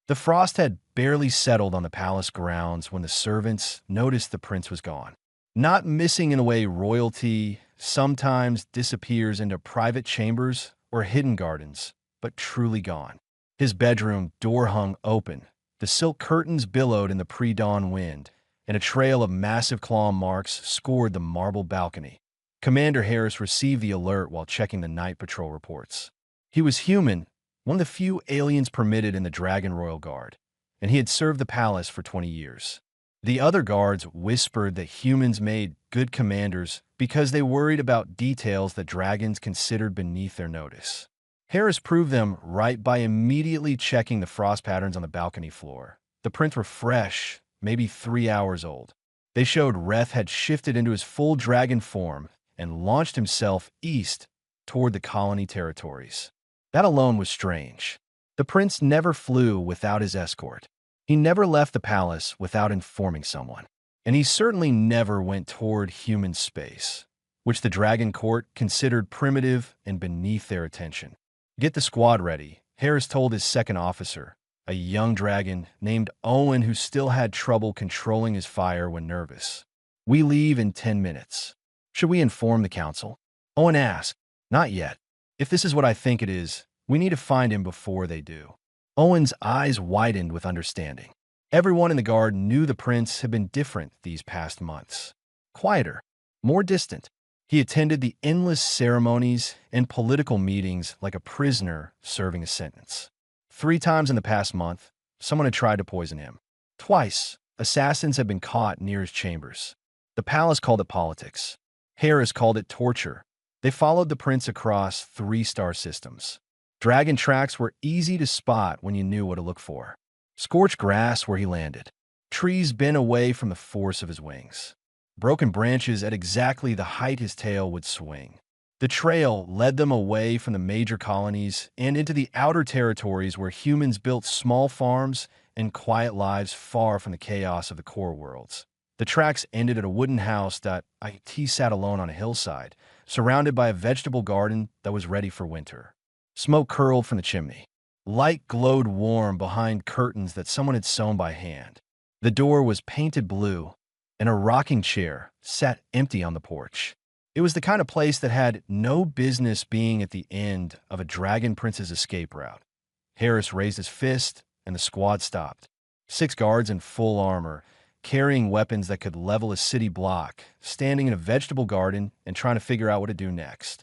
The frost had barely settled on the palace grounds when the servants noticed the prince was gone. Not missing in a way royalty sometimes disappears into private chambers or hidden gardens, but truly gone. His bedroom door hung open, the silk curtains billowed in the pre-dawn wind, and a trail of massive claw marks scored the marble balcony. Commander Harris received the alert while checking the night patrol reports. He was human, one of the few aliens permitted in the Dragon Royal Guard, and he had served the palace for 20 years. The other guards whispered that humans made good commanders because they worried about details that dragons considered beneath their notice. Harris proved them right by immediately checking the frost patterns on the balcony floor. The prints were fresh, maybe 3 hours old. They showed Reth had shifted into his full dragon form and launched himself east toward the colony territories. That alone was strange. The prince never flew without his escort. He never left the palace without informing someone. And he certainly never went toward human space, which the Dragon Court considered primitive and beneath their attention. Get the squad ready, Harris told his second officer, a young dragon named Owen who still had trouble controlling his fire when nervous. We leave in 10 minutes. Should we inform the council? Owen asked. Not yet. If this is what I think it is, we need to find him before they do. Owen's eyes widened with understanding. Everyone in the guard knew the prince had been different these past months. Quieter, more distant. He attended the endless ceremonies and political meetings like a prisoner serving a sentence. 3 times in the past month, someone had tried to poison him. Twice, assassins had been caught near his chambers. The palace called it politics. Harris called it torture. They followed the prince across 3-star systems. Dragon tracks were easy to spot when you knew what to look for. Scorched grass where he landed. Trees bent away from the force of his wings. Broken branches at exactly the height his tail would swing. The trail led them away from the major colonies and into the outer territories where humans built small farms and quiet lives far from the chaos of the core worlds. The tracks ended at a wooden house that IT sat alone on a hillside, surrounded by a vegetable garden that was ready for winter. Smoke curled from the chimney. Light glowed warm behind curtains that someone had sewn by hand. The door was painted blue, and a rocking chair sat empty on the porch. It was the kind of place that had no business being at the end of a dragon prince's escape route. Harris raised his fist, and the squad stopped. 6 guards in full armor, carrying weapons that could level a city block, standing in a vegetable garden and trying to figure out what to do next.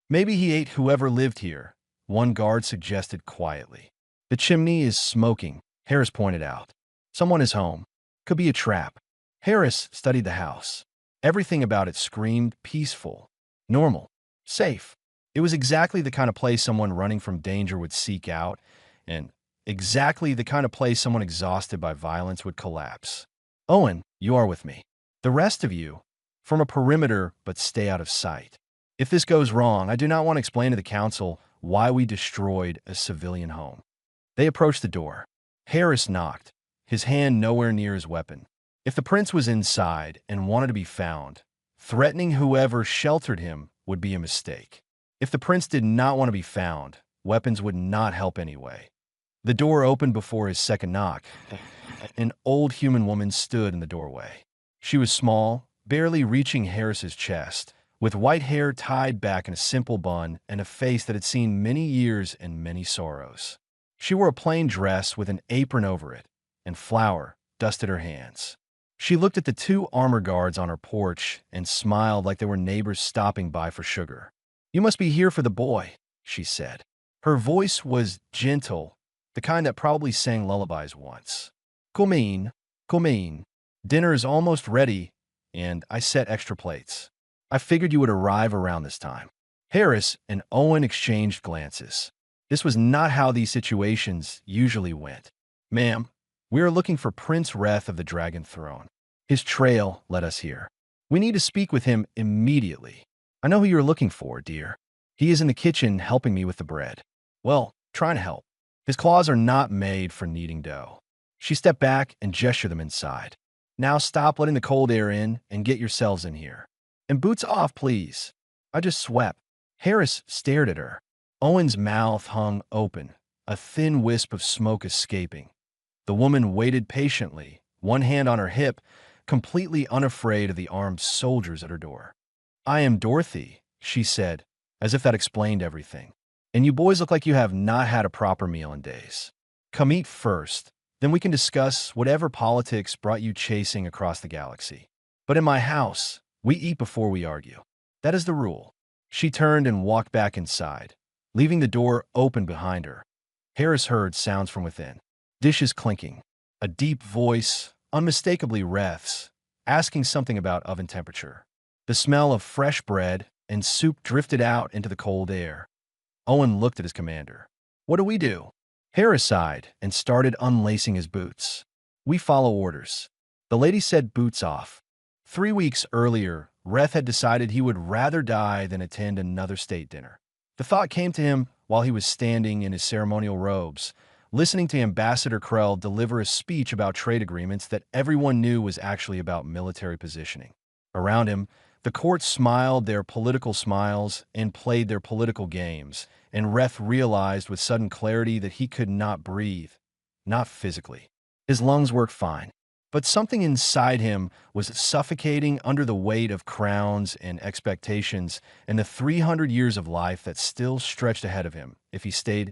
Maybe he ate whoever lived here, one guard suggested quietly. The chimney is smoking, Harris pointed out. Someone is home. Could be a trap. Harris studied the house. Everything about it screamed peaceful, normal, safe. It was exactly the kind of place someone running from danger would seek out, and exactly the kind of place someone exhausted by violence would collapse. Owen, you are with me. The rest of you, form a perimeter but stay out of sight. If this goes wrong, I do not want to explain to the council why we destroyed a civilian home. They approached the door. Harris knocked, his hand nowhere near his weapon. If the prince was inside and wanted to be found, threatening whoever sheltered him would be a mistake. If the prince did not want to be found, weapons would not help anyway. The door opened before his second knock. An old human woman stood in the doorway. She was small, barely reaching Harris's chest, with white hair tied back in a simple bun and a face that had seen many years and many sorrows. She wore a plain dress with an apron over it, and flour dusted her hands. She looked at the 2 armor guards on her porch and smiled like they were neighbors stopping by for sugar. "You must be here for the boy," she said. Her voice was gentle, the kind that probably sang lullabies once. Come in, come in. Dinner is almost ready, and I set extra plates. I figured you would arrive around this time. Harris and Owen exchanged glances. This was not how these situations usually went. "Ma'am, we are looking for Prince Reth of the Dragon Throne. His trail led us here. We need to speak with him immediately. I know who you're looking for, dear. He is in the kitchen helping me with the bread. Well, trying to help. His claws are not made for kneading dough." She stepped back and gestured them inside. "Now stop letting the cold air in and get yourselves in here. And boots off, please." I just swept. Harris stared at her. Owen's mouth hung open, a thin wisp of smoke escaping. The woman waited patiently, one hand on her hip, completely unafraid of the armed soldiers at her door. "I am Dorothy," she said, as if that explained everything. "And you boys look like you have not had a proper meal in days. Come eat first, then we can discuss whatever politics brought you chasing across the galaxy. But in my house, we eat before we argue. That is the rule." She turned and walked back inside, leaving the door open behind her. Harris heard sounds from within. Dishes clinking. A deep voice, unmistakably Reth's, asking something about oven temperature. The smell of fresh bread and soup drifted out into the cold air. Owen looked at his commander. "What do we do?" Harris sighed and started unlacing his boots. "We follow orders." The lady said boots off. 3 weeks earlier, Reth had decided he would rather die than attend another state dinner. The thought came to him while he was standing in his ceremonial robes, listening to Ambassador Krell deliver a speech about trade agreements that everyone knew was actually about military positioning. Around him, the court smiled their political smiles and played their political games, and Reth realized with sudden clarity that he could not breathe, not physically. His lungs worked fine, but something inside him was suffocating under the weight of crowns and expectations and the 300 years of life that still stretched ahead of him if he stayed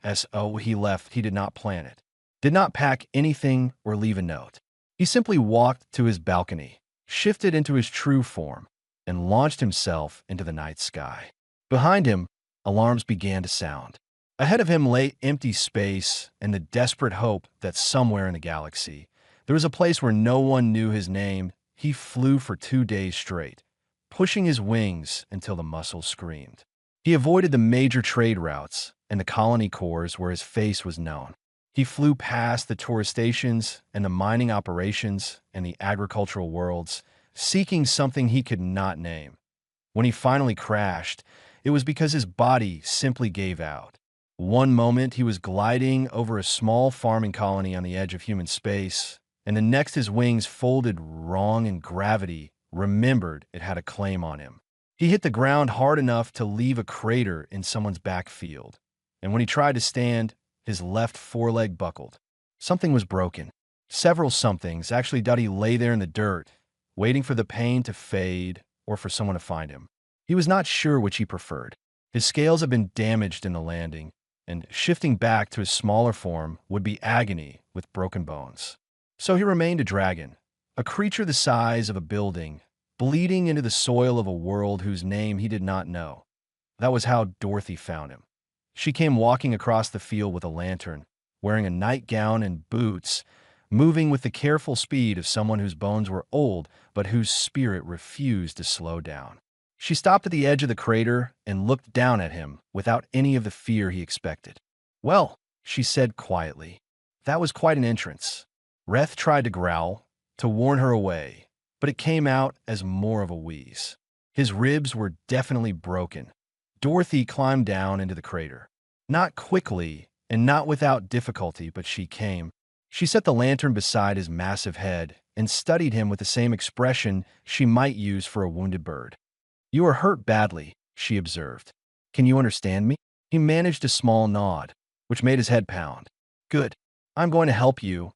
as he left. He did not plan it, did not pack anything or leave a note. He simply walked to his balcony, shifted into his true form, and launched himself into the night sky. Behind him, alarms began to sound. Ahead of him lay empty space and the desperate hope that somewhere in the galaxy, there was a place where no one knew his name. He flew for 2 days straight, pushing his wings until the muscles screamed. He avoided the major trade routes and the colony cores where his face was known. He flew past the tourist stations and the mining operations and the agricultural worlds, seeking something he could not name. When he finally crashed, it was because his body simply gave out. One moment he was gliding over a small farming colony on the edge of human space, and the next his wings folded wrong and gravity remembered it had a claim on him. He hit the ground hard enough to leave a crater in someone's backfield, and when he tried to stand, his left foreleg buckled. Something was broken. Several somethings. Actually, Duddy lay there in the dirt, waiting for the pain to fade or for someone to find him. He was not sure which he preferred. His scales had been damaged in the landing, and shifting back to his smaller form would be agony with broken bones. So he remained a dragon, a creature the size of a building, bleeding into the soil of a world whose name he did not know. That was how Dorothy found him. She came walking across the field with a lantern, wearing a nightgown and boots, moving with the careful speed of someone whose bones were old but whose spirit refused to slow down. She stopped at the edge of the crater and looked down at him without any of the fear he expected. "Well," she said quietly, "that was quite an entrance." Reth tried to growl, to warn her away, but it came out as more of a wheeze. His ribs were definitely broken. Dorothy climbed down into the crater. Not quickly and not without difficulty, but she came. She set the lantern beside his massive head and studied him with the same expression she might use for a wounded bird. "You are hurt badly," she observed. "Can you understand me?" He managed a small nod, which made his head pound. "Good. I'm going to help you,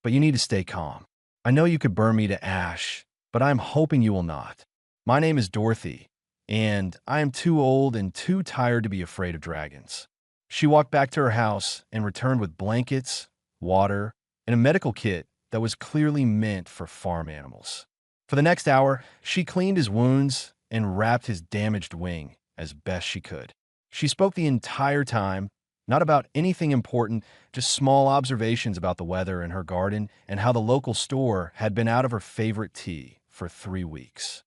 but you need to stay calm. I know you could burn me to ash, but I'm hoping you will not. My name is Dorothy, and I am too old and too tired to be afraid of dragons." She walked back to her house and returned with blankets, water, and a medical kit that was clearly meant for farm animals. For the next hour, she cleaned his wounds and wrapped his damaged wing as best she could. She spoke the entire time, not about anything important, just small observations about the weather in her garden and how the local store had been out of her favorite tea for 3 weeks.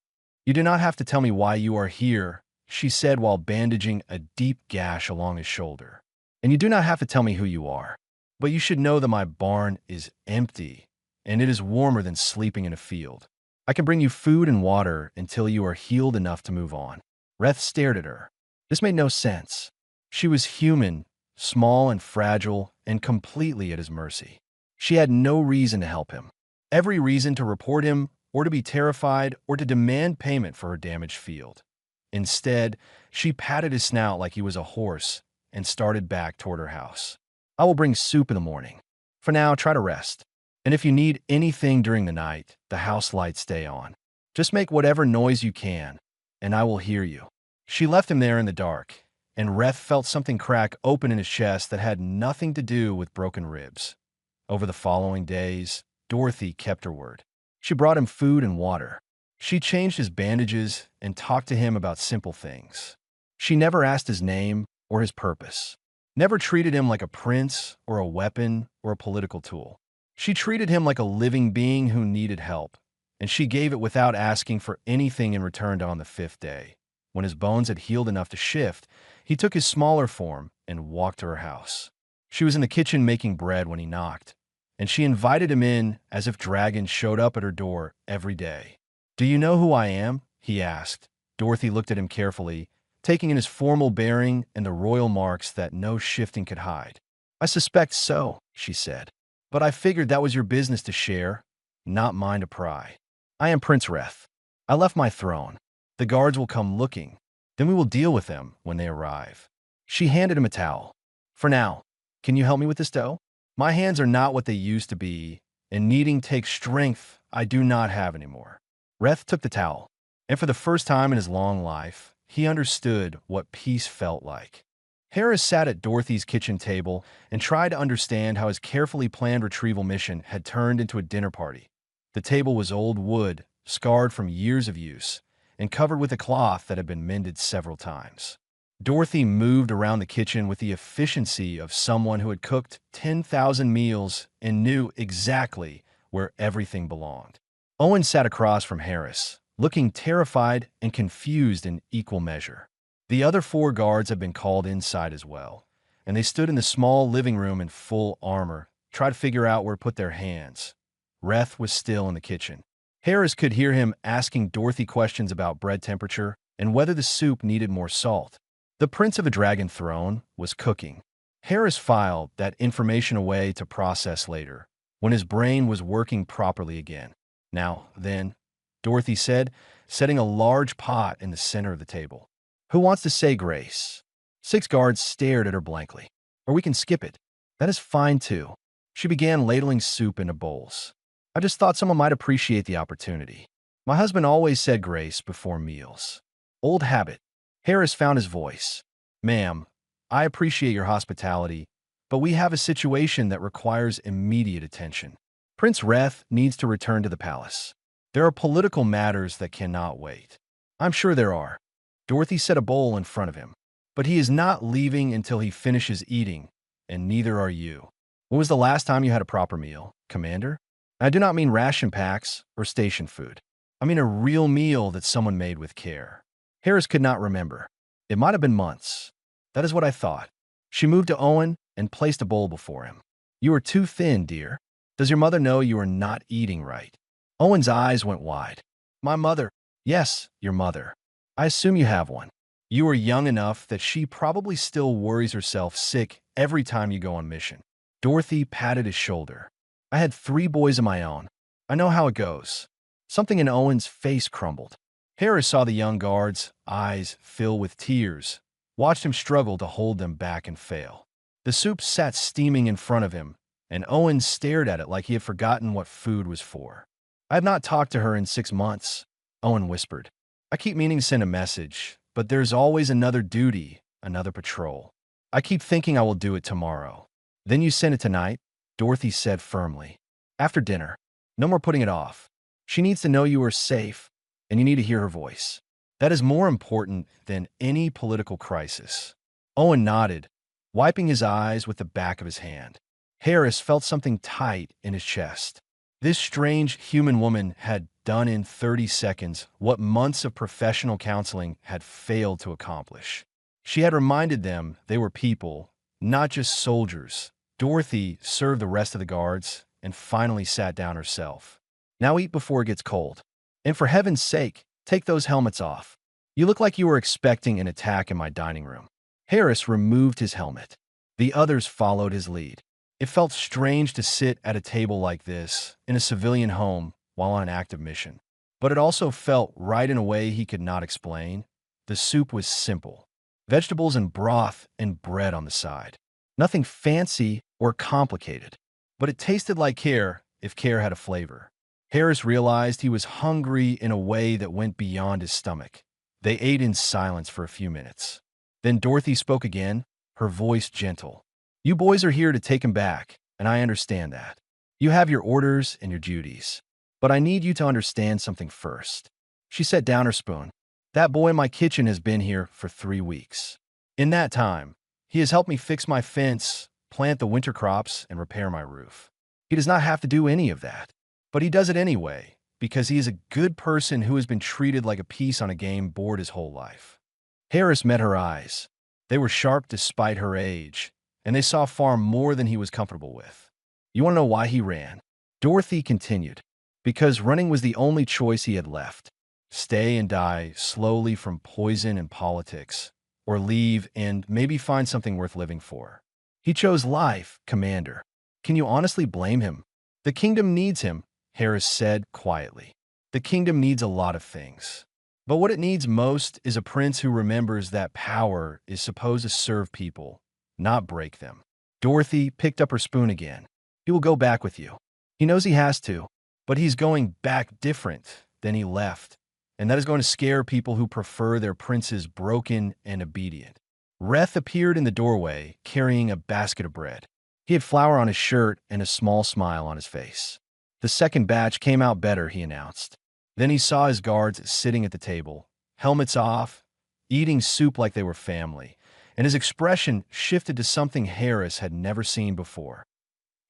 "You do not have to tell me why you are here," she said while bandaging a deep gash along his shoulder. "And you do not have to tell me who you are. But you should know that my barn is empty, and it is warmer than sleeping in a field. I can bring you food and water until you are healed enough to move on." Reth stared at her. This made no sense. She was human, small and fragile, and completely at his mercy. She had no reason to help him, every reason to report him or to be terrified or to demand payment for her damaged field. Instead, she patted his snout like he was a horse and started back toward her house. "I will bring soup in the morning. For now, try to rest. And if you need anything during the night, the house lights stay on. Just make whatever noise you can, and I will hear you." She left him there in the dark, and Reth felt something crack open in his chest that had nothing to do with broken ribs. Over the following days, Dorothy kept her word. She brought him food and water. She changed his bandages and talked to him about simple things. She never asked his name or his purpose, never treated him like a prince or a weapon or a political tool. She treated him like a living being who needed help, and she gave it without asking for anything in return. On the fifth day, when his bones had healed enough to shift, he took his smaller form and walked to her house. She was in the kitchen making bread when he knocked, and she invited him in as if dragons showed up at her door every day. "Do you know who I am?" he asked. Dorothy looked at him carefully, taking in his formal bearing and the royal marks that no shifting could hide. "I suspect so," she said. "But I figured that was your business to share, not mine to pry. I am Prince Reth. I left my throne. The guards will come looking. Then we will deal with them when they arrive." She handed him a towel. "For now, can you help me with this dough? My hands are not what they used to be, and kneading takes strength I do not have anymore." Reth took the towel, and for the first time in his long life, he understood what peace felt like. Harris sat at Dorothy's kitchen table and tried to understand how his carefully planned retrieval mission had turned into a dinner party. The table was old wood, scarred from years of use, and covered with a cloth that had been mended several times. Dorothy moved around the kitchen with the efficiency of someone who had cooked 10,000 meals and knew exactly where everything belonged. Owen sat across from Harris, looking terrified and confused in equal measure. The other 4 guards had been called inside as well, and they stood in the small living room in full armor, trying to figure out where to put their hands. Reth was still in the kitchen. Harris could hear him asking Dorothy questions about bread temperature and whether the soup needed more salt. The Prince of a Dragon Throne was cooking. Harris filed that information away to process later, when his brain was working properly again. "Now, then," Dorothy said, setting a large pot in the center of the table. "Who wants to say grace?" 6 guards stared at her blankly. "Or we can skip it." "That is fine, too." She began ladling soup into bowls. "I just thought someone might appreciate the opportunity. My husband always said grace before meals. Old habit." Harris found his voice. "Ma'am, I appreciate your hospitality, but we have a situation that requires immediate attention. Prince Reth needs to return to the palace. There are political matters that cannot wait." "I'm sure there are." Dorothy set a bowl in front of him. "But he is not leaving until he finishes eating, and neither are you. When was the last time you had a proper meal, Commander? I do not mean ration packs or station food. I mean a real meal that someone made with care." Harris could not remember. "It might have been months." "That is what I thought." She moved to Owen and placed a bowl before him. "You are too thin, dear. Does your mother know you are not eating right?" Owen's eyes went wide. "My mother?" "Yes, your mother. I assume you have one. You are young enough that she probably still worries herself sick every time you go on mission." Dorothy patted his shoulder. "I had 3 boys of my own. I know how it goes." Something in Owen's face crumbled. Harris saw the young guard's eyes fill with tears, watched him struggle to hold them back and fail. The soup sat steaming in front of him, and Owen stared at it like he had forgotten what food was for. "I have not talked to her in 6 months," Owen whispered. "I keep meaning to send a message, but there's always another duty, another patrol. I keep thinking I will do it tomorrow." "Then you send it tonight," Dorothy said firmly. "After dinner. No more putting it off. She needs to know you are safe, and you need to hear her voice. That is more important than any political crisis." Owen nodded, wiping his eyes with the back of his hand. Harris felt something tight in his chest. This strange human woman had done in 30 seconds what months of professional counseling had failed to accomplish. She had reminded them they were people, not just soldiers. Dorothy served the rest of the guards and finally sat down herself. "Now eat before it gets cold. And for heaven's sake, take those helmets off. You look like you were expecting an attack in my dining room." Harris removed his helmet. The others followed his lead. It felt strange to sit at a table like this in a civilian home while on an active mission. But it also felt right in a way he could not explain. The soup was simple. Vegetables and broth and bread on the side. Nothing fancy or complicated. but it tasted like care if care had a flavor. Harris realized he was hungry in a way that went beyond his stomach. They ate in silence for a few minutes. Then Dorothy spoke again, her voice gentle. You boys are here to take him back, and I understand that. You have your orders and your duties. But I need you to understand something first. She set down her spoon. That boy in my kitchen has been here for 3 weeks. In that time, he has helped me fix my fence, plant the winter crops, and repair my roof. He does not have to do any of that, but he does it anyway, because he is a good person who has been treated like a piece on a game board his whole life. Harris met her eyes. They were sharp despite her age, and they saw far more than he was comfortable with. You want to know why he ran? Dorothy continued. Because running was the only choice he had left. Stay and die slowly from poison and politics, or leave and maybe find something worth living for. He chose life, Commander. Can you honestly blame him? The kingdom needs him, Harris said quietly. The kingdom needs a lot of things. But what it needs most is a prince who remembers that power is supposed to serve people, not break them. Dorothy picked up her spoon again. He will go back with you. He knows he has to, but he's going back different than he left, and that is going to scare people who prefer their princes broken and obedient. Reth appeared in the doorway, carrying a basket of bread. He had flour on his shirt and a small smile on his face. The second batch came out better, he announced. Then he saw his guards sitting at the table, helmets off, eating soup like they were family, and his expression shifted to something Harris had never seen before.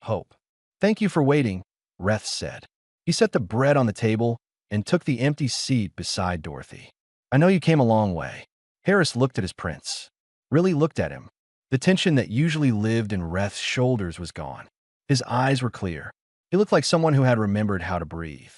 Hope. Thank you for waiting, Reth said. He set the bread on the table and took the empty seat beside Dorothy. I know you came a long way. Harris looked at his prince. Really looked at him. The tension that usually lived in Reth's shoulders was gone. His eyes were clear. He looked like someone who had remembered how to breathe.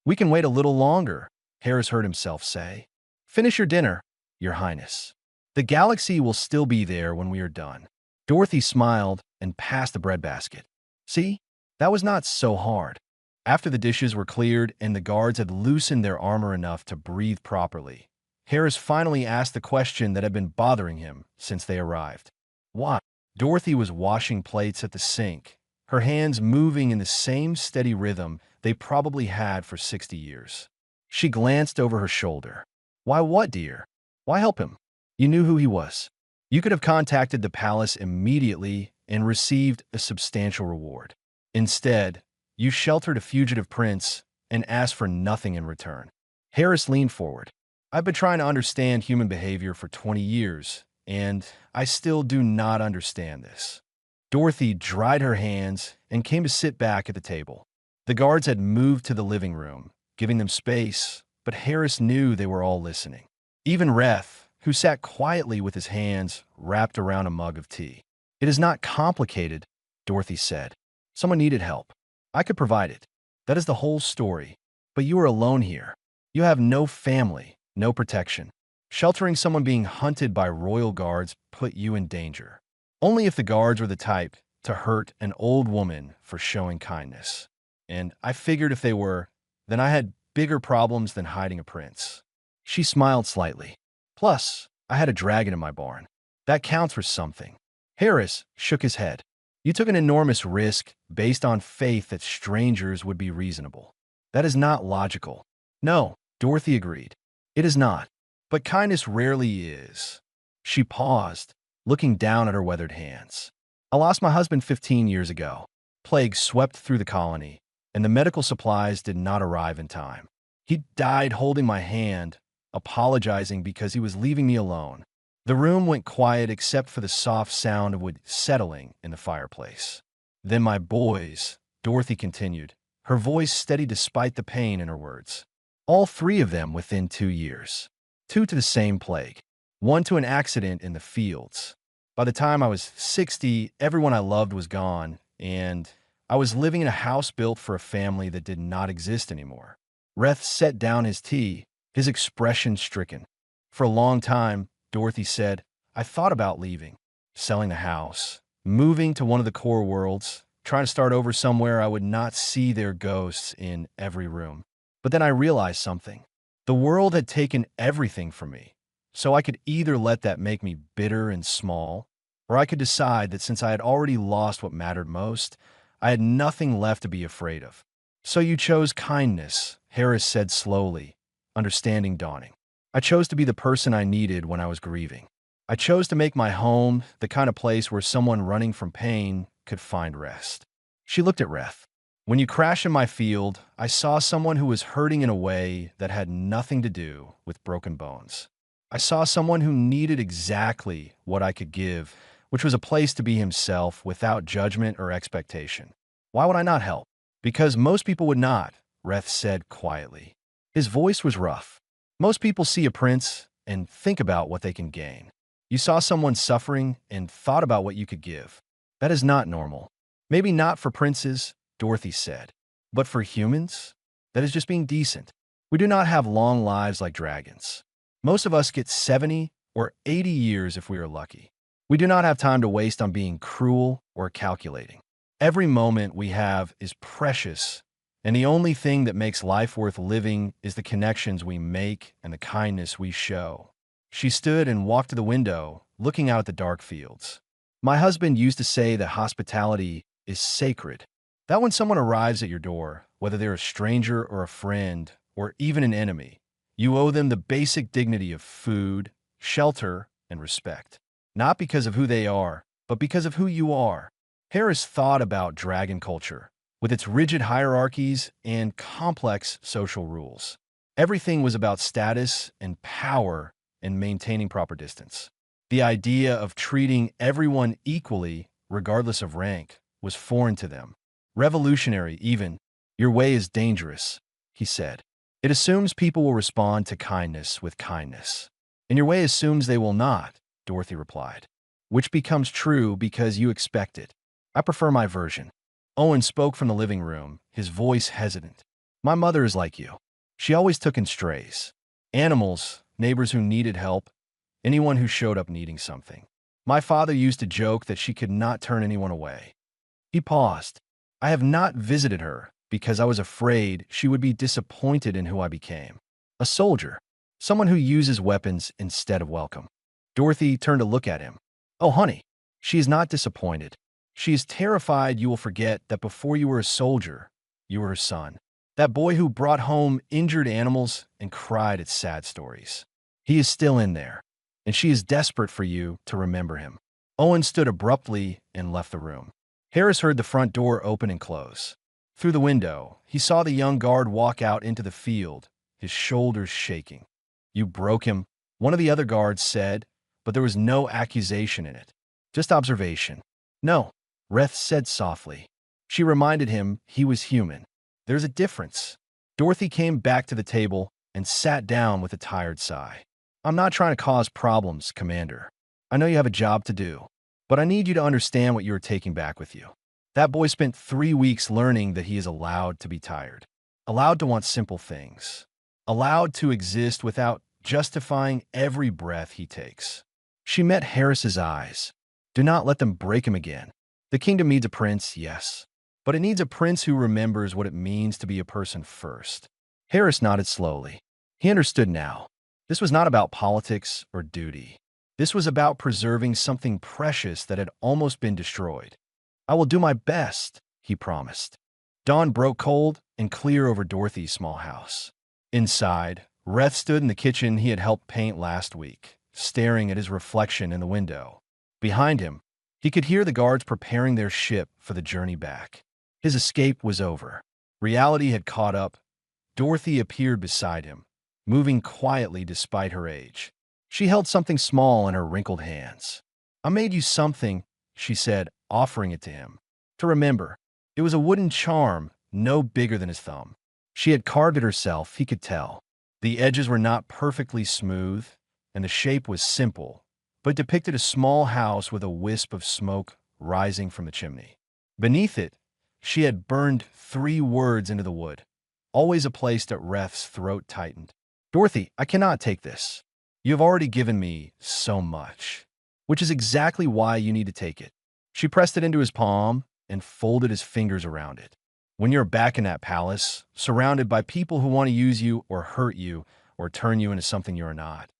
We can wait a little longer, Harris heard himself say. Finish your dinner, Your Highness. The galaxy will still be there when we are done. Dorothy smiled and passed the breadbasket. See? That was not so hard. After the dishes were cleared and the guards had loosened their armor enough to breathe properly, Harris finally asked the question that had been bothering him since they arrived. Why? Dorothy was washing plates at the sink, her hands moving in the same steady rhythm they probably had for 60 years. She glanced over her shoulder. Why what, dear? Why help him? You knew who he was. You could have contacted the palace immediately and received a substantial reward. Instead, you sheltered a fugitive prince and asked for nothing in return. Harris leaned forward. I've been trying to understand human behavior for 20 years, and I still do not understand this. Dorothy dried her hands and came to sit back at the table. The guards had moved to the living room, giving them space, but Harris knew they were all listening. Even Reth, who sat quietly with his hands wrapped around a mug of tea. It is not complicated, Dorothy said. Someone needed help. I could provide it. That is the whole story. But you are alone here. You have no family, no protection. Sheltering someone being hunted by royal guards put you in danger. Only if the guards were the type to hurt an old woman for showing kindness. And I figured if they were, then I had bigger problems than hiding a prince. She smiled slightly. Plus, I had a dragon in my barn. That counts for something. Harris shook his head. You took an enormous risk based on faith that strangers would be reasonable. That is not logical. No, Dorothy agreed. It is not. But kindness rarely is. She paused, looking down at her weathered hands. I lost my husband 15 years ago. Plague swept through the colony, and the medical supplies did not arrive in time. He died holding my hand, apologizing because he was leaving me alone. The room went quiet except for the soft sound of wood settling in the fireplace. Then my boys, Dorothy continued, her voice steady despite the pain in her words. All 3 of them within 2 years. 2 to the same plague. 1 to an accident in the fields. By the time I was 60, everyone I loved was gone, and I was living in a house built for a family that did not exist anymore. Reth set down his tea, his expression stricken. For a long time, Dorothy said, I thought about leaving, selling the house, moving to one of the core worlds, trying to start over somewhere I would not see their ghosts in every room. But then I realized something. The world had taken everything from me, so I could either let that make me bitter and small, or I could decide that since I had already lost what mattered most, I had nothing left to be afraid of. So you chose kindness, Harris said slowly, understanding dawning. I chose to be the person I needed when I was grieving. I chose to make my home the kind of place where someone running from pain could find rest. She looked at Reth. When you crashed in my field, I saw someone who was hurting in a way that had nothing to do with broken bones. I saw someone who needed exactly what I could give, which was a place to be himself without judgment or expectation. Why would I not help? Because most people would not, Reth said quietly. His voice was rough. Most people see a prince and think about what they can gain. You saw someone suffering and thought about what you could give. That is not normal. Maybe not for princes, Dorothy said. But for humans, that is just being decent. We do not have long lives like dragons. Most of us get 70 or 80 years if we are lucky. We do not have time to waste on being cruel or calculating. Every moment we have is precious, and the only thing that makes life worth living is the connections we make and the kindness we show. She stood and walked to the window, looking out at the dark fields. My husband used to say that hospitality is sacred. That when someone arrives at your door, whether they're a stranger or a friend, or even an enemy, you owe them the basic dignity of food, shelter, and respect. Not because of who they are, but because of who you are. Harris thought about dragon culture, with its rigid hierarchies and complex social rules. Everything was about status and power and maintaining proper distance. The idea of treating everyone equally, regardless of rank, was foreign to them. Revolutionary, even. Your way is dangerous, he said. It assumes people will respond to kindness with kindness. And your way assumes they will not, Dorothy replied. Which becomes true because you expect it. I prefer my version. Owen spoke from the living room, his voice hesitant. My mother is like you. She always took in strays. Animals, neighbors who needed help, anyone who showed up needing something. My father used to joke that she could not turn anyone away. He paused. I have not visited her because I was afraid she would be disappointed in who I became. A soldier. Someone who uses weapons instead of welcome. Dorothy turned to look at him. Oh, honey, she is not disappointed. She is terrified you will forget that before you were a soldier, you were her son. That boy who brought home injured animals and cried at sad stories. He is still in there, and she is desperate for you to remember him. Owen stood abruptly and left the room. Harris heard the front door open and close. Through the window, he saw the young guard walk out into the field, his shoulders shaking. You broke him, one of the other guards said, but there was no accusation in it. Just observation. No, Reth said softly. She reminded him he was human. There's a difference. Dorothy came back to the table and sat down with a tired sigh. I'm not trying to cause problems, Commander. I know you have a job to do, but I need you to understand what you are taking back with you. That boy spent 3 weeks learning that he is allowed to be tired, allowed to want simple things, allowed to exist without justifying every breath he takes. She met Harris's eyes. Do not let them break him again. The kingdom needs a prince, yes, but it needs a prince who remembers what it means to be a person first. Harris nodded slowly. He understood now. This was not about politics or duty. This was about preserving something precious that had almost been destroyed. I will do my best, he promised. Dawn broke cold and clear over Dorothy's small house. Inside, Reth stood in the kitchen he had helped paint last week, staring at his reflection in the window. Behind him, he could hear the guards preparing their ship for the journey back. His escape was over. Reality had caught up. Dorothy appeared beside him, moving quietly despite her age. She held something small in her wrinkled hands. I made you something, she said, offering it to him. To remember, it was a wooden charm, no bigger than his thumb. She had carved it herself, he could tell. The edges were not perfectly smooth, and the shape was simple, but depicted a small house with a wisp of smoke rising from the chimney. Beneath it, she had burned 3 words into the wood, always a place that Reth's throat tightened. Dorothy, I cannot take this. You have already given me so much, which is exactly why you need to take it. She pressed it into his palm and folded his fingers around it. When you're back in that palace, surrounded by people who want to use you or hurt you or turn you into something you're not,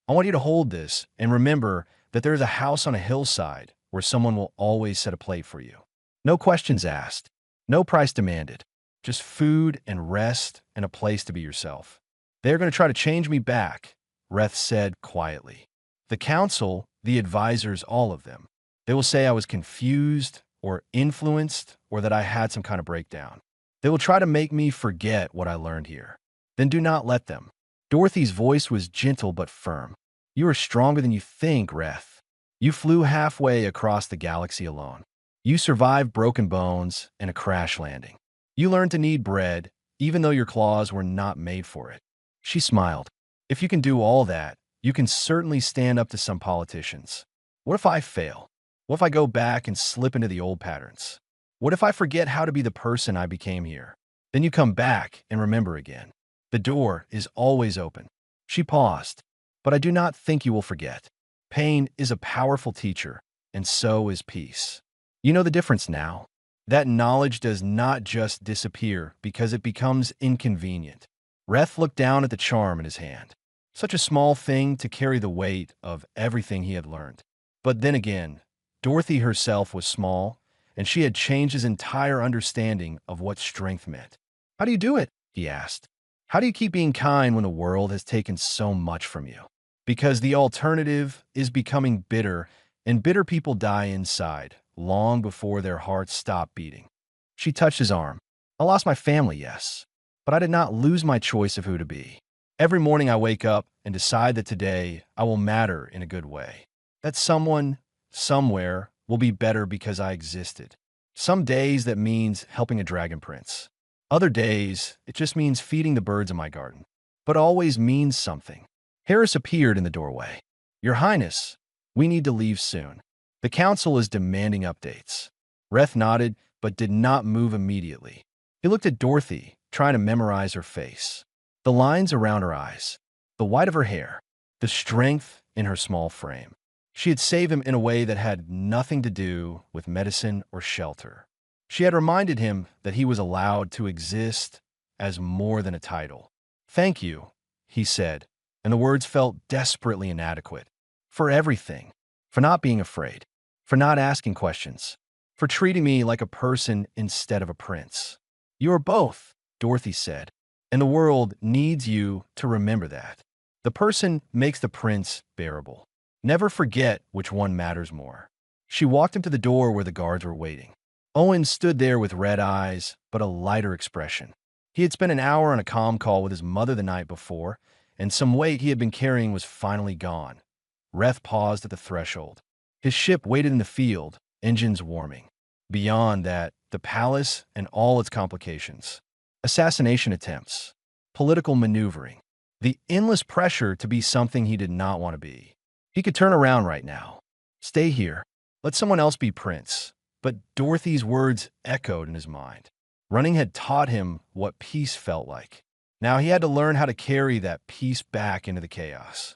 I want you to hold this and remember that there is a house on a hillside where someone will always set a plate for you. No questions asked, no price demanded, just food and rest and a place to be yourself. They're going to try to change me back, Reth said quietly. The council, the advisors, all of them. They will say I was confused or influenced or that I had some kind of breakdown. They will try to make me forget what I learned here. Then do not let them. Dorothy's voice was gentle but firm. You are stronger than you think, Reth. You flew halfway across the galaxy alone. You survived broken bones and a crash landing. You learned to need bread, even though your claws were not made for it. She smiled. If you can do all that, you can certainly stand up to some politicians. What if I fail? What if I go back and slip into the old patterns? What if I forget how to be the person I became here? Then you come back and remember again. The door is always open. She paused. But I do not think you will forget. Pain is a powerful teacher, and so is peace. You know the difference now. That knowledge does not just disappear because it becomes inconvenient. Reth looked down at the charm in his hand. Such a small thing to carry the weight of everything he had learned. But then again, Dorothy herself was small, and she had changed his entire understanding of what strength meant. How do you do it? He asked. How do you keep being kind when the world has taken so much from you? Because the alternative is becoming bitter, and bitter people die inside, long before their hearts stop beating. She touched his arm. I lost my family, yes, but I did not lose my choice of who to be. Every morning I wake up and decide that today I will matter in a good way. That someone, somewhere, will be better because I existed. Some days that means helping a dragon prince. Other days, it just means feeding the birds in my garden. But always means something. Harris appeared in the doorway. Your Highness, we need to leave soon. The council is demanding updates. Reth nodded, but did not move immediately. He looked at Dorothy, trying to memorize her face. The lines around her eyes, the white of her hair, the strength in her small frame. She had saved him in a way that had nothing to do with medicine or shelter. She had reminded him that he was allowed to exist as more than a title. Thank you, he said, and the words felt desperately inadequate. For everything. For not being afraid. For not asking questions. For treating me like a person instead of a prince. You are both, Dorothy said, and the world needs you to remember that. The person makes the prince bearable. Never forget which one matters more. She walked him to the door where the guards were waiting. Owen stood there with red eyes, but a lighter expression. He had spent an hour on a comm call with his mother the night before, and some weight he had been carrying was finally gone. Reth paused at the threshold. His ship waited in the field, engines warming. Beyond that, the palace and all its complications. Assassination attempts. Political maneuvering. The endless pressure to be something he did not want to be. He could turn around right now. Stay here. Let someone else be prince. But Dorothy's words echoed in his mind. Running had taught him what peace felt like. Now he had to learn how to carry that peace back into the chaos.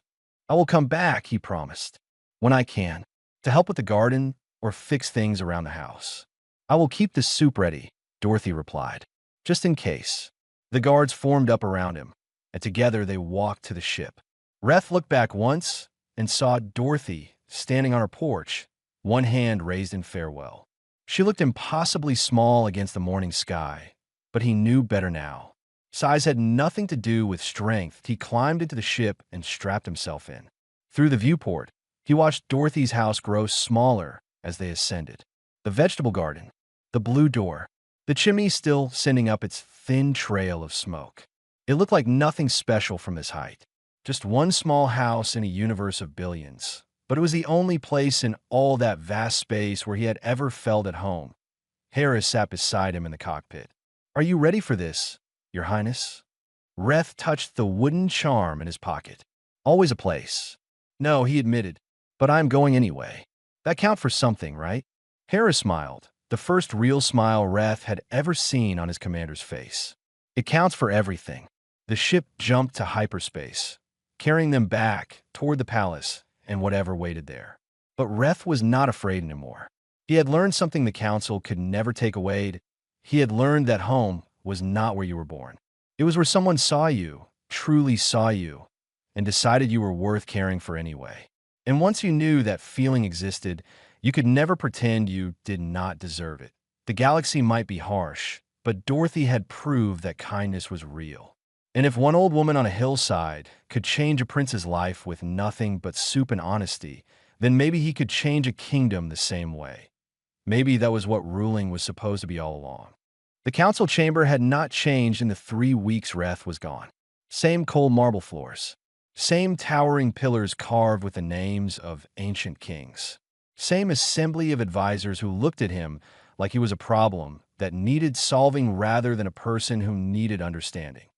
I will come back, he promised, when I can, to help with the garden or fix things around the house. I will keep the soup ready, Dorothy replied, just in case. The guards formed up around him, and together they walked to the ship. Reth looked back once and saw Dorothy standing on her porch, one hand raised in farewell. She looked impossibly small against the morning sky, but he knew better now. Size had nothing to do with strength. He climbed into the ship and strapped himself in. Through the viewport, he watched Dorothy's house grow smaller as they ascended. The vegetable garden, the blue door, the chimney still sending up its thin trail of smoke. It looked like nothing special from this height. Just one small house in a universe of billions. But it was the only place in all that vast space where he had ever felt at home. Harris sat beside him in the cockpit. Are you ready for this, Your Highness? Reth touched the wooden charm in his pocket. Always a place. No, he admitted, but I'm going anyway. That count for something, right? Harris smiled, the first real smile Reth had ever seen on his commander's face. It counts for everything. The ship jumped to hyperspace, carrying them back toward the palace and whatever waited there. But Reth was not afraid anymore. He had learned something the council could never take away. He had learned that home was not where you were born. It was where someone saw you, truly saw you, and decided you were worth caring for anyway. And once you knew that feeling existed, you could never pretend you did not deserve it. The galaxy might be harsh, but Dorothy had proved that kindness was real. And if one old woman on a hillside could change a prince's life with nothing but soup and honesty, then maybe he could change a kingdom the same way. Maybe that was what ruling was supposed to be all along. The council chamber had not changed in the 3 weeks Reth was gone. Same cold marble floors. Same towering pillars carved with the names of ancient kings. Same assembly of advisors who looked at him like he was a problem that needed solving rather than a person who needed understanding.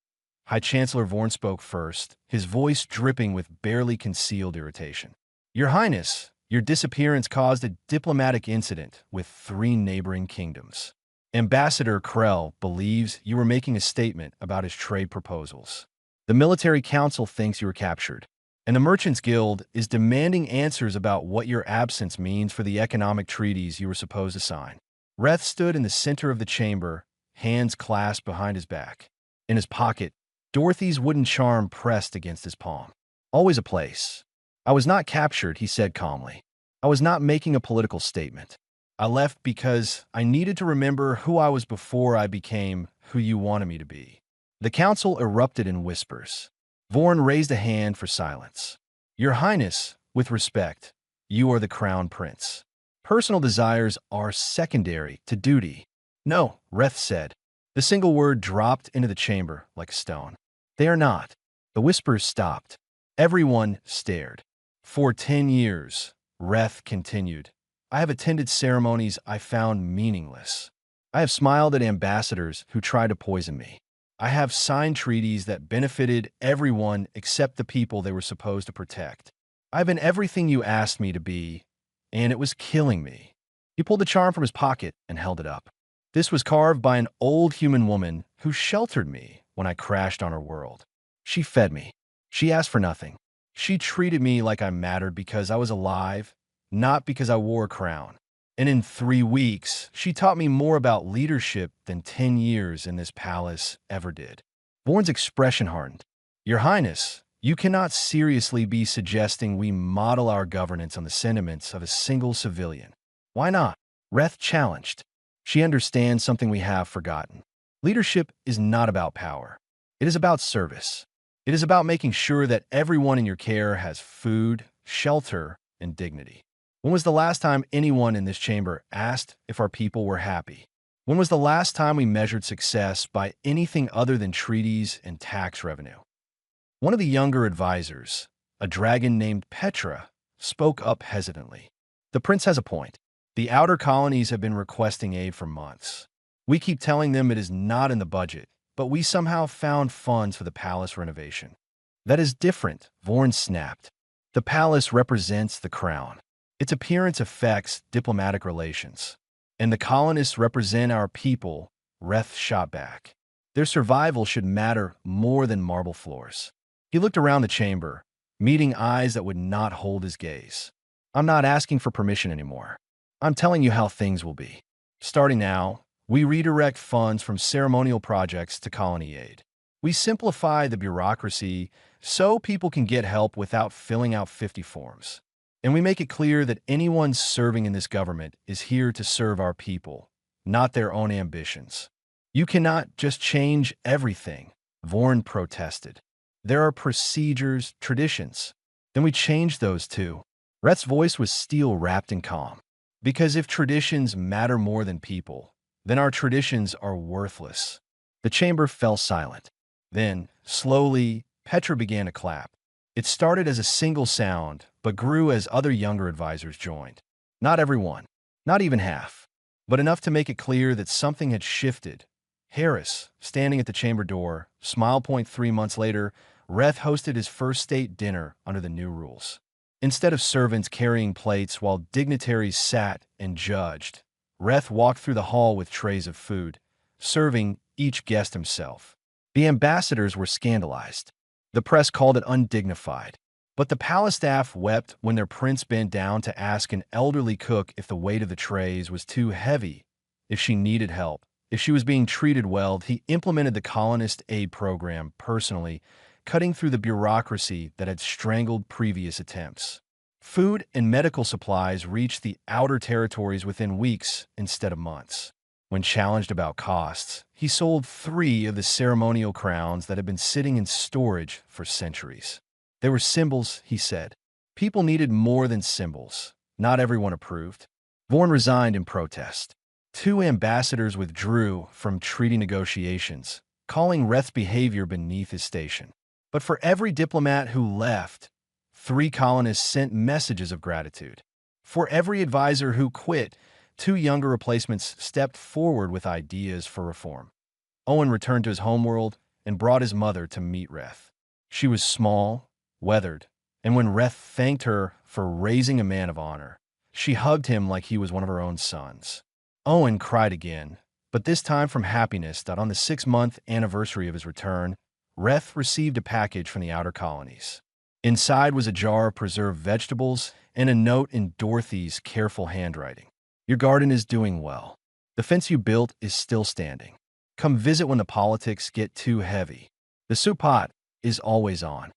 High Chancellor Vorn spoke first, his voice dripping with barely concealed irritation. Your Highness, your disappearance caused a diplomatic incident with 3 neighboring kingdoms. Ambassador Krell believes you were making a statement about his trade proposals. The military council thinks you were captured, and the Merchants Guild is demanding answers about what your absence means for the economic treaties you were supposed to sign. Reth stood in the center of the chamber, hands clasped behind his back. In his pocket, Dorothy's wooden charm pressed against his palm. Always a place. I was not captured, he said calmly. I was not making a political statement. I left because I needed to remember who I was before I became who you wanted me to be. The council erupted in whispers. Vorn raised a hand for silence. Your Highness, with respect, you are the crown prince. Personal desires are secondary to duty. No, Reth said. The single word dropped into the chamber like a stone. They are not. The whispers stopped. Everyone stared. For 10 years, Reth continued, I have attended ceremonies I found meaningless. I have smiled at ambassadors who tried to poison me. I have signed treaties that benefited everyone except the people they were supposed to protect. I've been everything you asked me to be, and it was killing me. He pulled the charm from his pocket and held it up. This was carved by an old human woman who sheltered me when I crashed on her world. She fed me. She asked for nothing. She treated me like I mattered because I was alive, not because I wore a crown. And in 3 weeks, she taught me more about leadership than 10 years in this palace ever did. Vorn's expression hardened. Your Highness, you cannot seriously be suggesting we model our governance on the sentiments of a single civilian. Why not? Reth challenged. She understands something we have forgotten. Leadership is not about power. It is about service. It is about making sure that everyone in your care has food, shelter, and dignity. When was the last time anyone in this chamber asked if our people were happy? When was the last time we measured success by anything other than treaties and tax revenue? One of the younger advisors, a dragon named Petra, spoke up hesitantly. The prince has a point. The outer colonies have been requesting aid for months. We keep telling them it is not in the budget, but we somehow found funds for the palace renovation. That is different, Vorn snapped. The palace represents the crown. Its appearance affects diplomatic relations. And the colonists represent our people, Reth shot back. Their survival should matter more than marble floors. He looked around the chamber, meeting eyes that would not hold his gaze. I'm not asking for permission anymore. I'm telling you how things will be. Starting now, we redirect funds from ceremonial projects to colony aid. We simplify the bureaucracy so people can get help without filling out 50 forms. And we make it clear that anyone serving in this government is here to serve our people, not their own ambitions. You cannot just change everything, Vorn protested. There are procedures, traditions. Then we change those too. Reth's voice was steel wrapped in calm. Because if traditions matter more than people, then our traditions are worthless. The chamber fell silent. Then, slowly, Petra began to clap. It started as a single sound, but grew as other younger advisors joined. Not everyone, not even half, but enough to make it clear that something had shifted. Harris, standing at the chamber door, smiled. 3 months later, Reth hosted his first state dinner under the new rules. Instead of servants carrying plates while dignitaries sat and judged, Reth walked through the hall with trays of food, serving each guest himself. The ambassadors were scandalized. The press called it undignified. But the palace staff wept when their prince bent down to ask an elderly cook if the weight of the trays was too heavy, if she needed help, if she was being treated well. He implemented the colonist aid program personally, cutting through the bureaucracy that had strangled previous attempts. Food and medical supplies reached the outer territories within weeks instead of months. When challenged about costs, he sold 3 of the ceremonial crowns that had been sitting in storage for centuries. They were symbols, he said. People needed more than symbols. Not everyone approved. Vorn resigned in protest. 2 ambassadors withdrew from treaty negotiations, calling Reth's behavior beneath his station. But for every diplomat who left, 3 colonists sent messages of gratitude. For every advisor who quit, 2 younger replacements stepped forward with ideas for reform. Owen returned to his homeworld and brought his mother to meet Reth. She was small, weathered, and when Reth thanked her for raising a man of honor, she hugged him like he was one of her own sons. Owen cried again, but this time from happiness that on the 6-month anniversary of his return, Reth received a package from the outer colonies. Inside was a jar of preserved vegetables and a note in Dorothy's careful handwriting. Your garden is doing well. The fence you built is still standing. Come visit when the politics get too heavy. The soup pot is always on.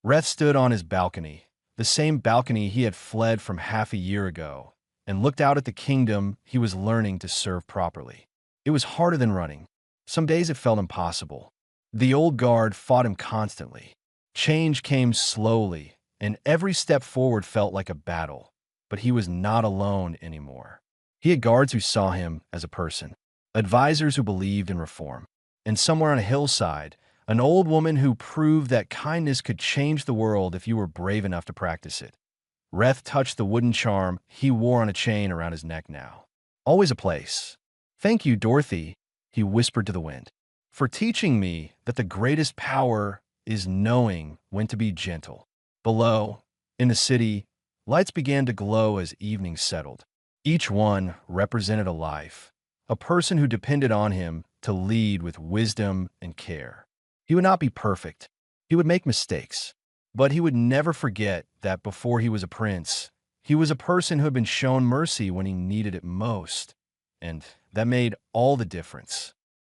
Reth stood on his balcony, the same balcony he had fled from half a year ago, and looked out at the kingdom he was learning to serve properly. It was harder than running. Some days it felt impossible. The old guard fought him constantly. Change came slowly, and every step forward felt like a battle. But he was not alone anymore. He had guards who saw him as a person, advisors who believed in reform, and somewhere on a hillside, an old woman who proved that kindness could change the world if you were brave enough to practice it. Reth touched the wooden charm he wore on a chain around his neck now. Always a place. Thank you, Dorothy, he whispered to the wind, for teaching me that the greatest power is knowing when to be gentle. Below, in the city, lights began to glow as evening settled. Each one represented a life, a person who depended on him to lead with wisdom and care. He would not be perfect. He would make mistakes. But he would never forget that before he was a prince, he was a person who had been shown mercy when he needed it most. And that made all the difference.